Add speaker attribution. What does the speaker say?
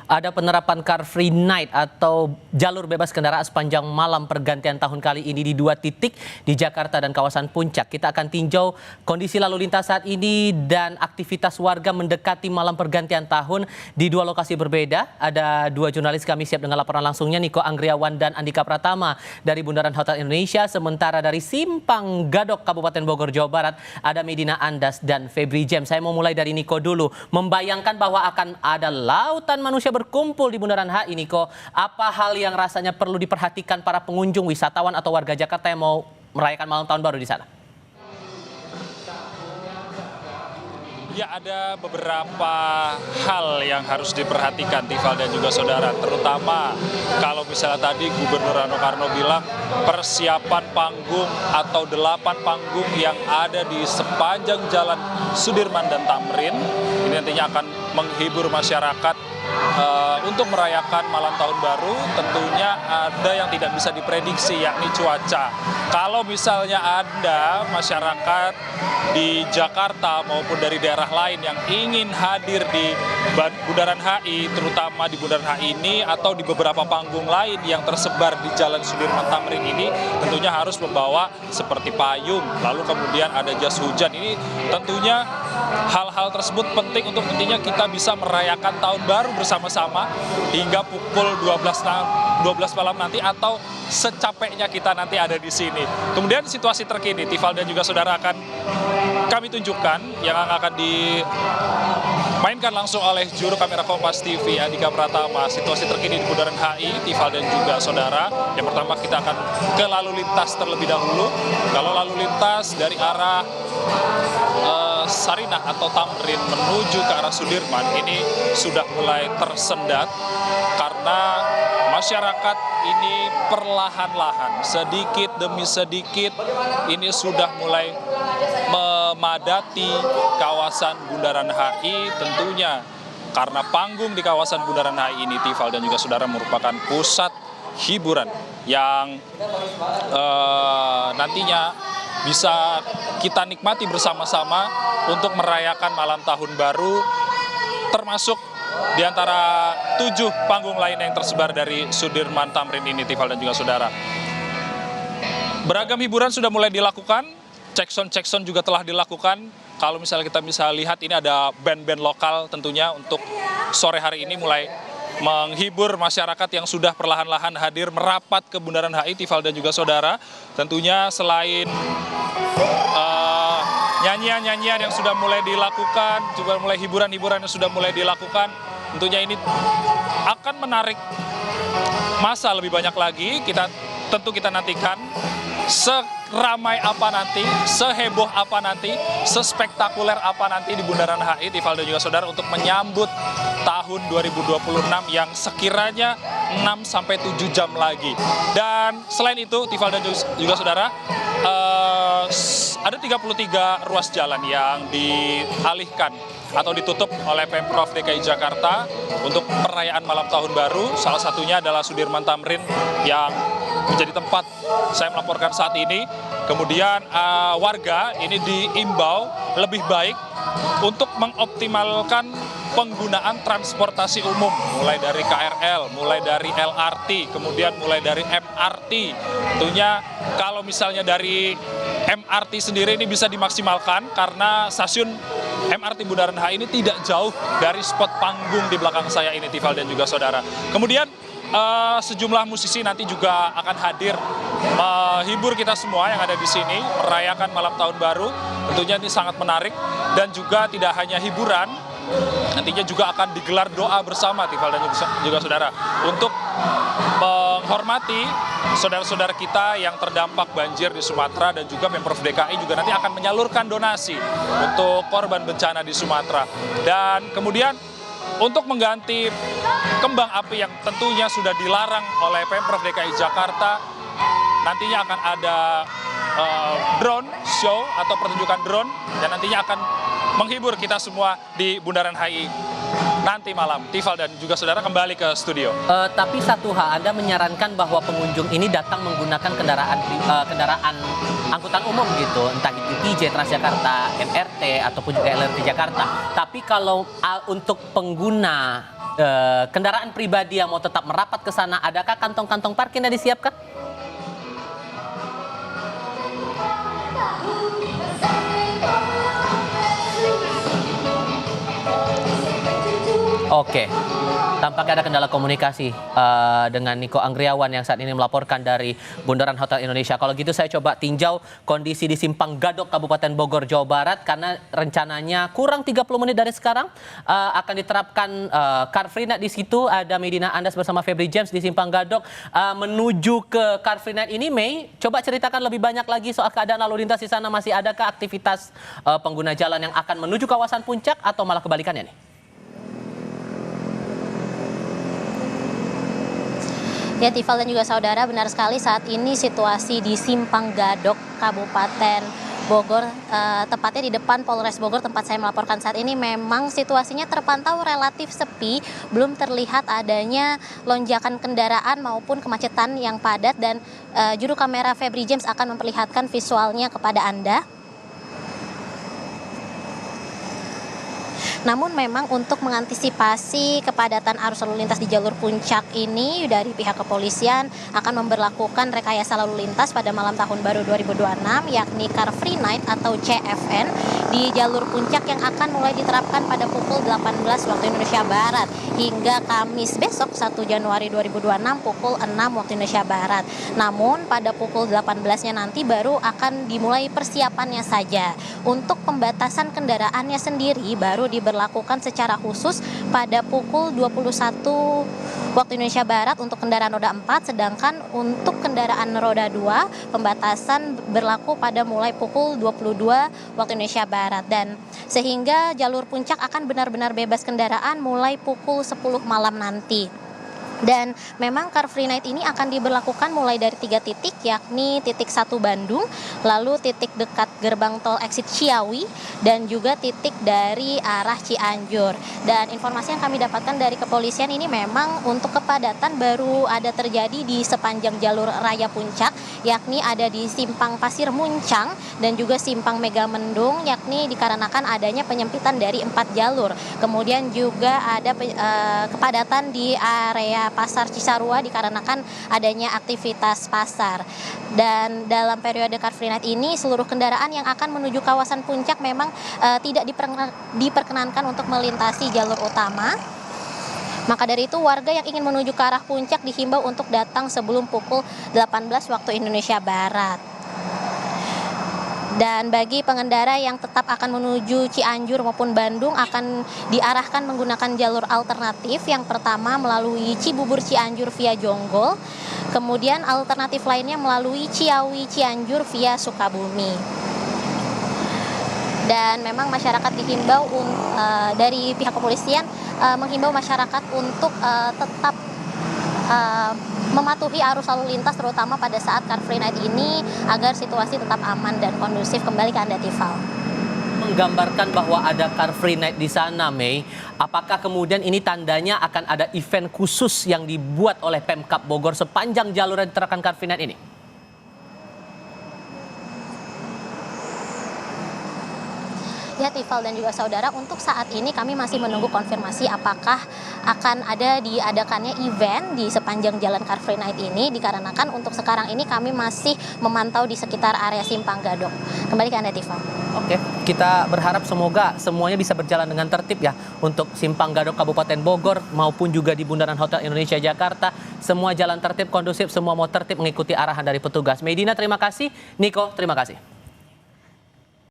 Speaker 1: Ada penerapan Car Free Night atau jalur bebas kendaraan sepanjang malam pergantian tahun kali ini di 2 titik di Jakarta dan kawasan Puncak. Kita akan tinjau kondisi lalu lintas saat ini dan aktivitas warga mendekati malam pergantian tahun di 2 lokasi berbeda. Ada 2 jurnalis kami siap dengan laporan langsungnya, Niko Anggriawan dan Andika Pratama dari Bundaran Hotel Indonesia. Sementara dari Simpang Gadok, Kabupaten Bogor, Jawa Barat, ada Medina Andas dan Febri James. Saya mau mulai dari Niko dulu. Membayangkan bahwa akan ada lautan manusia berkumpul di Bundaran HI, Niko. Apa hal yang rasanya perlu diperhatikan para pengunjung, wisatawan atau warga Jakarta yang mau merayakan malam tahun baru di sana?
Speaker 2: Ya, ada beberapa hal yang harus diperhatikan, Tifal dan juga saudara. Terutama kalau misalnya tadi Gubernur Rano Karno bilang persiapan panggung atau 8 panggung yang ada di sepanjang Jalan Sudirman dan Tamrin. Ini nantinya akan menghibur masyarakat untuk merayakan malam tahun baru. Tentunya ada yang tidak bisa diprediksi, yakni cuaca. Kalau misalnya ada masyarakat di Jakarta maupun dari daerah lain yang ingin hadir di Bundaran HI, terutama di Bundaran HI ini atau di beberapa panggung lain yang tersebar di Jalan Sudirman Tamrin ini, tentunya harus membawa seperti payung, lalu kemudian ada jas hujan. Ini tentunya hal-hal tersebut penting untuk nantinya kita bisa merayakan tahun baru bersama-sama hingga pukul 12 malam nanti atau secapeknya kita nanti ada di sini. Kemudian situasi terkini, Tifal dan juga saudara, akan kami tunjukkan yang akan dimainkan langsung oleh juru kamera Kompas TV Andika Pratama. Situasi terkini di Bundaran HI, Tifal dan juga saudara. Yang pertama kita akan ke lalu lintas terlebih dahulu. Kalau lalu lintas dari arah Sarinah atau Tamrin menuju ke arah Sudirman ini sudah mulai tersendat karena masyarakat ini perlahan-lahan, sedikit demi sedikit ini sudah mulai memadati kawasan Bundaran HI. Tentunya karena panggung di kawasan Bundaran HI ini, Tifal dan juga saudara, merupakan pusat hiburan yang nantinya bisa kita nikmati bersama-sama untuk merayakan malam tahun baru, termasuk di antara 7 panggung lain yang tersebar dari Sudirman Tamrin ini, Tifal dan juga saudara. Beragam hiburan sudah mulai dilakukan, cek sound juga telah dilakukan. Kalau misalnya kita bisa lihat, ini ada band-band lokal tentunya untuk sore hari ini mulai menghibur masyarakat yang sudah perlahan-lahan hadir merapat ke Bundaran HI, Tifal dan juga saudara. Tentunya selain nyanyian-nyanyian yang sudah mulai dilakukan, juga mulai hiburan-hiburan yang sudah mulai dilakukan, tentunya ini akan menarik massa lebih banyak lagi. Tentu kita nantikan seramai apa nanti, seheboh apa nanti, sespektakuler apa nanti di Bundaran HI, Tifal dan juga saudara, untuk menyambut tahun 2026 yang sekiranya 6-7 jam lagi. Dan selain itu, Tifal dan juga saudara, ada 33 ruas jalan yang dialihkan atau ditutup oleh Pemprov DKI Jakarta untuk perayaan malam tahun baru. Salah satunya adalah Sudirman Tamrin yang menjadi tempat saya melaporkan saat ini. Kemudian warga ini diimbau lebih baik untuk mengoptimalkan penggunaan transportasi umum, mulai dari KRL, mulai dari LRT, kemudian mulai dari MRT. Tentunya kalau misalnya dari MRT sendiri ini bisa dimaksimalkan karena stasiun MRT Bundaran HI ini tidak jauh dari spot panggung di belakang saya ini, Tifal dan juga saudara. Kemudian sejumlah musisi nanti juga akan hadir menghibur kita semua yang ada di sini merayakan malam tahun baru. Tentunya ini sangat menarik dan juga tidak hanya hiburan, nantinya juga akan digelar doa bersama, Tifal dan juga saudara, untuk menghormati saudara-saudara kita yang terdampak banjir di Sumatera, dan juga Pemprov DKI juga nanti akan menyalurkan donasi untuk korban bencana di Sumatera. Dan kemudian untuk mengganti kembang api yang tentunya sudah dilarang oleh Pemprov DKI Jakarta, nantinya akan ada drone show atau pertunjukan drone yang nantinya akan menghibur kita semua di Bundaran HI nanti malam. Tifal dan juga saudara, kembali ke studio.
Speaker 1: Tapi satu hal, Anda menyarankan bahwa pengunjung ini datang menggunakan kendaraan angkutan umum gitu, entah itu TJ, Transjakarta, MRT, ataupun juga LRT Jakarta. Tapi kalau untuk pengguna kendaraan pribadi yang mau tetap merapat ke sana, adakah kantong-kantong parkir yang disiapkan? Oke, tampaknya ada kendala komunikasi dengan Niko Anggriawan yang saat ini melaporkan dari Bundaran Hotel Indonesia. Kalau gitu saya coba tinjau kondisi di Simpang Gadok, Kabupaten Bogor, Jawa Barat, karena rencananya kurang 30 menit dari sekarang akan diterapkan Car Free Night di situ. Ada Medina Andas bersama Febri James di Simpang Gadok. Menuju ke Car Free Night ini, Mei, coba ceritakan lebih banyak lagi soal keadaan lalu lintas di sana. Masih adakah aktivitas pengguna jalan yang akan menuju kawasan puncak atau malah kebalikannya nih?
Speaker 3: Ya, Tifal dan juga saudara, benar sekali saat ini situasi di Simpang Gadok, Kabupaten Bogor, tepatnya di depan Polres Bogor tempat saya melaporkan saat ini, memang situasinya terpantau relatif sepi, belum terlihat adanya lonjakan kendaraan maupun kemacetan yang padat, dan juru kamera Febri James akan memperlihatkan visualnya kepada Anda. Namun memang untuk mengantisipasi kepadatan arus lalu lintas di jalur puncak ini, dari pihak kepolisian akan memberlakukan rekayasa lalu lintas pada malam tahun baru 2026, yakni Car Free Night atau CFN di jalur puncak yang akan mulai diterapkan pada pukul 18 waktu Indonesia Barat hingga Kamis besok 1 Januari 2026 pukul 6 waktu Indonesia Barat. Namun pada pukul 18-nya nanti baru akan dimulai persiapannya saja. Untuk pembatasan kendaraannya sendiri baru diberlakukan secara khusus pada pukul 21 waktu Indonesia Barat untuk kendaraan roda 4, sedangkan untuk kendaraan roda 2 pembatasan berlaku pada mulai pukul 22 waktu Indonesia Barat, dan sehingga jalur puncak akan benar-benar bebas kendaraan mulai pukul 10 malam nanti. Dan memang Car Free Night ini akan diberlakukan mulai dari 3 titik, yakni titik 1 Bandung, lalu titik dekat gerbang tol exit Ciawi, dan juga titik dari arah Cianjur. Dan informasi yang kami dapatkan dari kepolisian ini memang untuk kepadatan baru ada terjadi di sepanjang jalur raya puncak, yakni ada di Simpang Pasir Muncang dan juga Simpang Megamendung, yakni dikarenakan adanya penyempitan dari 4 jalur. Kemudian juga ada kepadatan di area Pasar Cisarua dikarenakan adanya aktivitas pasar. Dan dalam periode Car Free Night ini seluruh kendaraan yang akan menuju kawasan puncak memang tidak diperkenankan untuk melintasi jalur utama. Maka dari itu warga yang ingin menuju ke arah puncak dihimbau untuk datang sebelum pukul 18 waktu Indonesia Barat. Dan bagi pengendara yang tetap akan menuju Cianjur maupun Bandung akan diarahkan menggunakan jalur alternatif. Yang pertama melalui Cibubur Cianjur via Jonggol, kemudian alternatif lainnya melalui Ciawi Cianjur via Sukabumi. Dan memang masyarakat dihimbau dari pihak kepolisian menghimbau masyarakat untuk tetap mematuhi arus lalu lintas terutama pada saat Car Free Night ini agar situasi tetap aman dan kondusif. Kembali ke Anda, Tifal.
Speaker 1: Menggambarkan bahwa ada Car Free Night di sana, Mei. Apakah kemudian ini tandanya akan ada event khusus yang dibuat oleh Pemkab Bogor sepanjang jalur yang diterapkan Car Free Night ini?
Speaker 3: Ya, Tifal dan juga saudara, untuk saat ini kami masih menunggu konfirmasi apakah akan ada diadakannya event di sepanjang jalan Car Free Night ini, dikarenakan untuk sekarang ini kami masih memantau di sekitar area Simpang Gadok. Kembali ke Anda, Tifal.
Speaker 1: Oke, kita berharap semoga semuanya bisa berjalan dengan tertib ya untuk Simpang Gadok Kabupaten Bogor maupun juga di Bundaran Hotel Indonesia Jakarta. Semua jalan tertib, kondusif, semua mau tertib mengikuti arahan dari petugas. Medina, terima kasih. Niko, terima kasih.